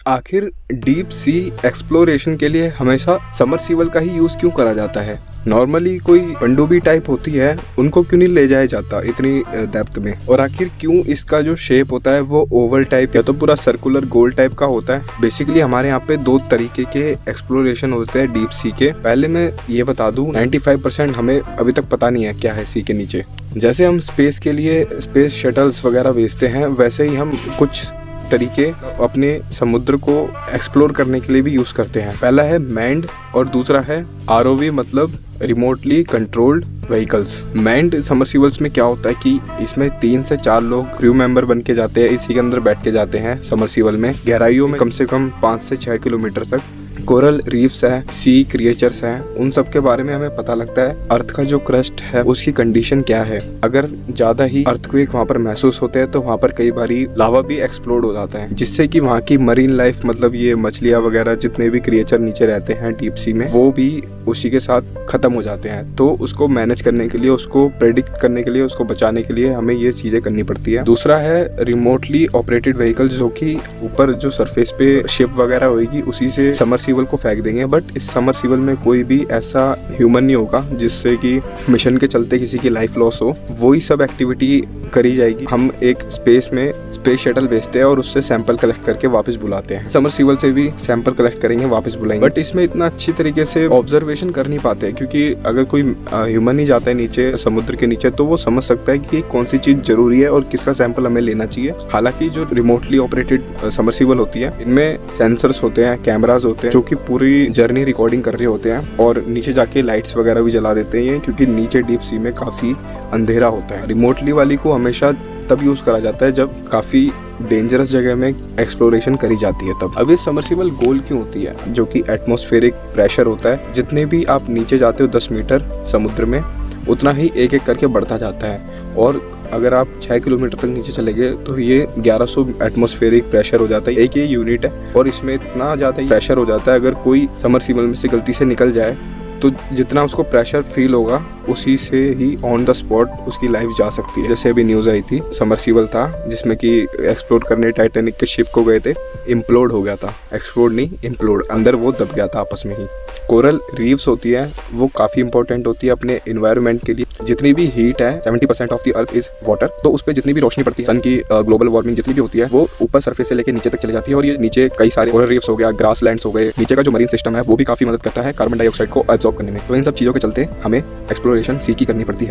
आखिर deep sea exploration के लिए हमेशा सबमर्सिबल का ही यूज क्यों करा जाता है? नॉर्मली कोई पनडुब्बी टाइप होती है, उनको क्यों नहीं ले जाया जाता इतनी डेप्थ में? और आखिर क्यों इसका जो शेप होता है वो ओवल टाइप या तो पूरा सर्कुलर गोल टाइप का होता है? बेसिकली हमारे यहाँ पे दो तरीके के एक्सप्लोरेशन होते हैं डीप सी के। पहले मैं ये बता दूं, 95% हमें अभी तक पता नहीं है क्या है सी के नीचे। जैसे हम स्पेस के लिए स्पेस शटल्स वगैरह भेजते हैं, वैसे ही हम कुछ तरीके अपने समुद्र को एक्सप्लोर करने के लिए भी यूज करते हैं। पहला है मैन्ड और दूसरा है आरओवी, मतलब remotely controlled vehicles. Manned submersibles में क्या होता है कि इसमें 3 से 4 लोग क्रू मेंबर बन के जाते हैं, इसी के अंदर बैठ के जाते हैं सबमर्सिबल में, गहराइयों में कम से कम 5 से 6 किलोमीटर तक। कोरल रीफ्स है, सी क्रिएचर्स हैं, उन सब के बारे में हमें पता लगता है। अर्थ का जो क्रस्ट है उसकी कंडीशन क्या है। अगर ज्यादा ही अर्थक्वेक वहाँ पर महसूस होते हैं तो वहाँ पर कई बारी लावा भी एक्सप्लोड हो जाता है, जिससे कि वहाँ की मरीन लाइफ, मतलब ये मछलियाँ वगैरह जितने भी क्रिएचर नीचे रहते हैं डीप सी में, वो भी उसी के साथ खत्म हो जाते हैं। तो उसको मैनेज करने के लिए, उसको प्रेडिक्ट करने के लिए, उसको बचाने के लिए हमें ये चीजें करनी पड़ती है। दूसरा है रिमोटली ऑपरेटेड व्हीकल, जो कि ऊपर जो सरफेस पे शिप वगैरह होगी उसी से सबमर्सिबल को फेंक देंगे। बट इस सबमर्सिबल में कोई भी ऐसा ह्यूमन नहीं होगा जिससे कि मिशन के चलते किसी की लाइफ लॉस हो। वही सब एक्टिविटी करी जाएगी। हम एक स्पेस में स्पेस शटल भेजते हैं और उससे सैंपल कलेक्ट करके वापस बुलाते हैं। सबमर्सिबल से भी सैंपल कलेक्ट करेंगे, वापस बुलाएंगे। बट इसमें इतना अच्छी तरीके से ऑब्जर्वेशन कर नहीं पाते हैं, क्योंकि अगर कोई ह्यूमन ही जाता है नीचे समुद्र के नीचे तो वो समझ सकता है कि कौन सी चीज जरूरी है और किसका सैंपल हमें लेना चाहिए। हालांकि जो रिमोटली ऑपरेटेड सबमर्सिबल होती है, इनमें सेंसर्स होते हैं, कैमराज होते हैं, जो कि पूरी जर्नी रिकॉर्डिंग कर रहे होते हैं और नीचे जाके लाइट्स वगैरह भी जला देते हैं, क्योंकि नीचे डीप सी में काफी अंधेरा होता है। रिमोटली वाली को हमेशा तब यूज करा जाता है जब काफी डेंजरस जगह में एक्सप्लोरेशन करी जाती है तब। अब ये सबमर्सिबल गोल क्यों होती है? जो कि एटमॉस्फेरिक प्रेशर होता है, जितने भी आप नीचे जाते हो 10 मीटर समुद्र में, उतना ही एक एक करके बढ़ता जाता है। और अगर आप 6 किलोमीटर तक नीचे चले गए तो ये 1100 एटमॉस्फेरिक प्रेशर हो जाता है। एक ये यूनिट है और इसमें इतना ज़्यादा प्रेशर हो जाता है, अगर कोई सबमर्सिबल में से गलती से निकल जाए तो जितना उसको प्रेशर फील होगा उसी से ही ऑन द स्पॉट उसकी लाइफ जा सकती है। जैसे अभी न्यूज़ आई थी, सबमर्सिबल था जिसमें कि एक्सप्लोर करने टाइटैनिक के शिप को गए थे, इम्प्लोड हो गया था। एक्सप्लोड नहीं, इम्प्लोड, अंदर वो दब गया था आपस में ही। कोरल रीफ्स होती है, वो काफ़ी इंपॉर्टेंट होती है अपने इन्वायरमेंट के लिए। जितनी भी हीट है, 70% of the earth is water, तो उस पर जितनी भी रोशनी पड़ती है, सन की ग्लोबल वार्मिंग जितनी भी होती है, वो ऊपर सरफेस से लेकर नीचे तक चली जाती है। और ये नीचे कई सारे कोरल रीफ्स हो गया, ग्रास लैंड्स हो गए, नीचे का जो मरीन सिस्टम है वो भी काफ़ी मदद करता है कार्बन डाइऑक्साइड को एब्जॉर्ब करने में। तो इन सब चीज़ों के चलते हमें एक्सप्लोरेशन सी की करनी पड़ती है।